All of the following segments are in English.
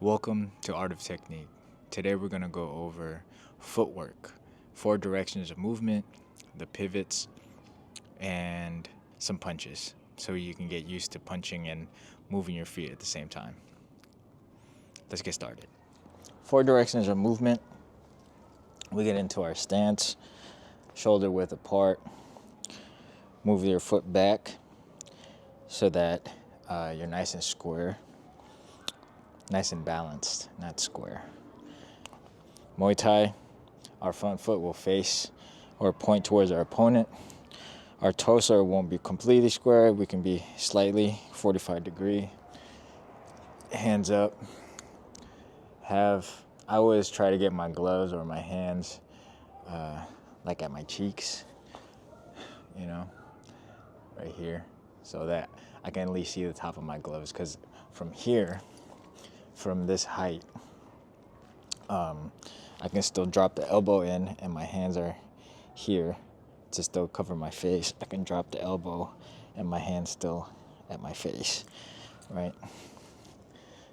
Welcome to Art of Technique. Today we're going to go over footwork, 4 directions of movement, the pivots, and some punches so you can get used to punching and moving your feet at the same time. Let's get started. 4 directions of movement. We get into our stance, shoulder width apart. Move your foot back so that you're nice and square. Nice and balanced, not square. Muay Thai, our front foot will face or point towards our opponent. Our torso won't be completely square. We can be slightly 45-degree. Hands up. I always try to get my gloves or my hands like at my cheeks, right here, so that I can at least see the top of my gloves, because from this height, I can still drop the elbow in and my hands are here to still cover my face. I can drop the elbow and my hand's still at my face, right?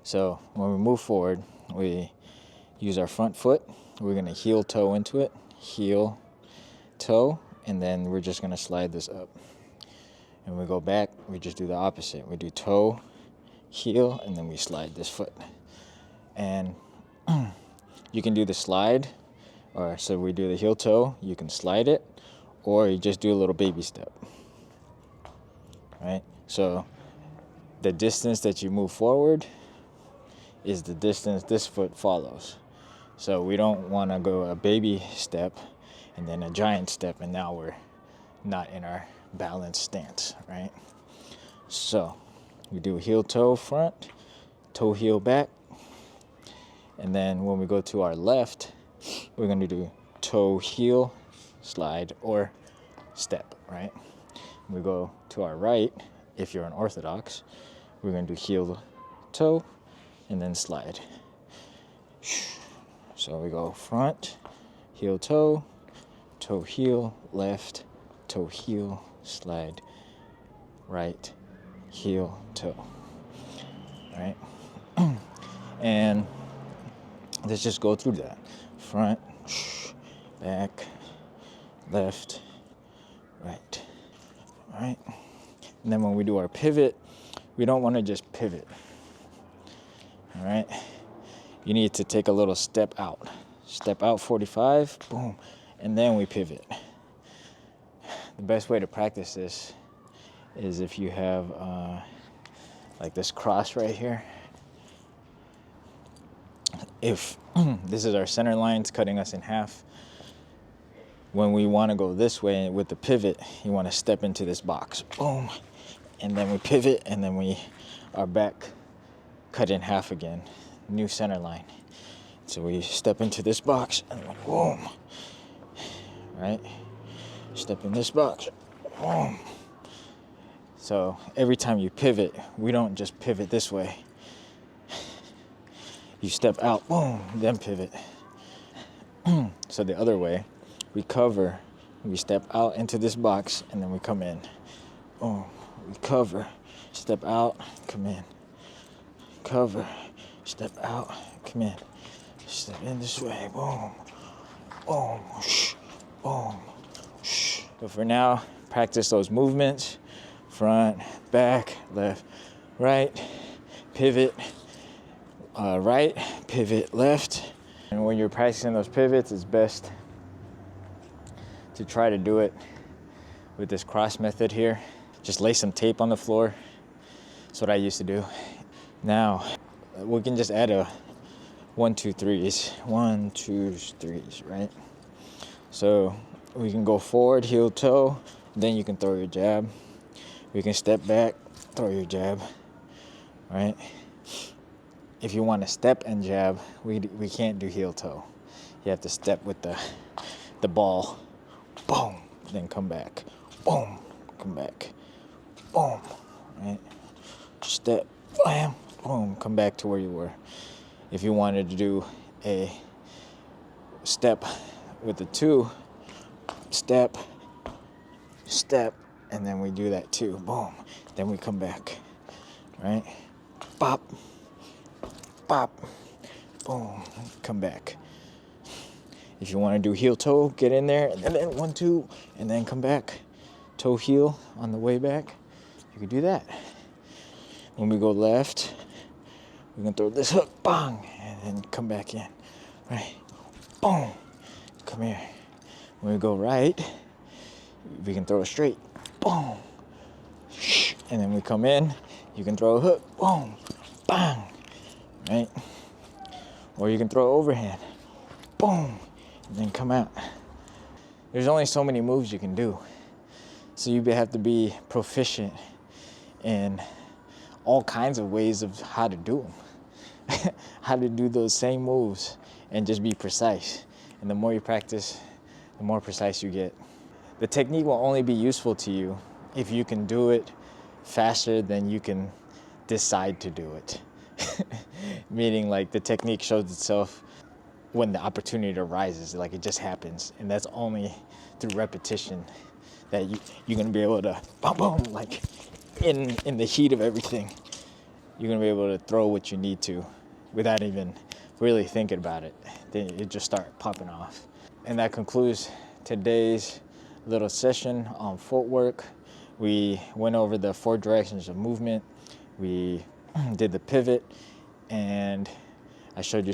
So when we move forward, we use our front foot. We're gonna heel toe into it, heel toe, and then we're just gonna slide this up. And we go back, we just do the opposite. We do toe, heel, and then we slide this foot. And you can do the slide, so we do the heel toe, you can slide it, or you just do a little baby step, right? So the distance that you move forward is the distance this foot follows. So we don't want to go a baby step and then a giant step, and now we're not in our balanced stance, right? So we do heel toe front, toe heel back, and then when we go to our left, we're going to do toe heel slide or step, right? We go to our right, if you're an orthodox, we're going to do heel toe and then slide. So we go front, heel toe, toe heel, left, toe heel, slide, right, heel toe, right? And let's just go through that. Front, back, left, right, right? And then when we do our pivot, we don't want to just pivot, all right? You need to take a little step out. Step out 45, boom, and then we pivot. The best way to practice this is if you have like this cross right here. If this is our center line, it's cutting us in half. When we want to go this way with the pivot, you want to step into this box, boom, and then we pivot, and then we are back cut in half again, new center line. So we step into this box and boom, right? Step in this box, boom. So every time you pivot, we don't just pivot this way. You step out, boom, then pivot. So the other way, we cover, we step out into this box, and then we come in. Boom, we cover, step out, come in. Cover, step out, come in. Step in this way, boom, boom, shh, boom, shh. But for now, practice those movements. Front, back, left, right, pivot, right, pivot, left. And when you're practicing those pivots, it's best to try to do it with this cross method here. Just lay some tape on the floor. That's what I used to do. Now, we can just add a 1, 2, 3s. 1, 2, 3s, right? So we can go forward, heel toe, then you can throw your jab. We can step back, throw your jab, right? If you want to step and jab, we can't do heel toe. You have to step with the ball, boom, then come back, boom, come back, boom, right? Step, bam, boom, come back to where you were. If you wanted to do a step with the 2, step, step, and then we do that too, boom, then we come back, right? Bop, pop, boom, come back. If you want to do heel toe, get in there, and then 1, 2, and then come back. Toe heel on the way back. You can do that. When we go left, we're gonna throw this hook, bang, and then come back in. Right, boom, come here. When we go right, we can throw it straight, boom, and then we come in. You can throw a hook, boom, bang, right? Or you can throw overhand, boom, and then come out. There's only so many moves you can do. So you have to be proficient in all kinds of ways of how to do them. How to do those same moves and just be precise. And the more you practice, the more precise you get. The technique will only be useful to you if you can do it faster than you can decide to do it. Meaning like the technique shows itself when the opportunity arises, like it just happens. And that's only through repetition that you're gonna be able to, boom, boom, like in the heat of everything, you're gonna be able to throw what you need to without even really thinking about it. Then it just start popping off. And that concludes today's little session on footwork. We went over the 4 directions of movement. We did the pivot, and I showed you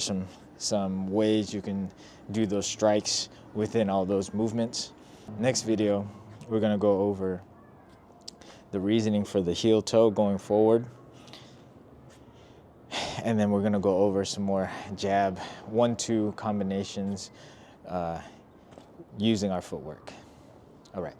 some ways you can do those strikes within all those movements. Next video, we're gonna go over the reasoning for the heel toe going forward. And then we're gonna go over some more jab 1-2 combinations using our footwork. All right.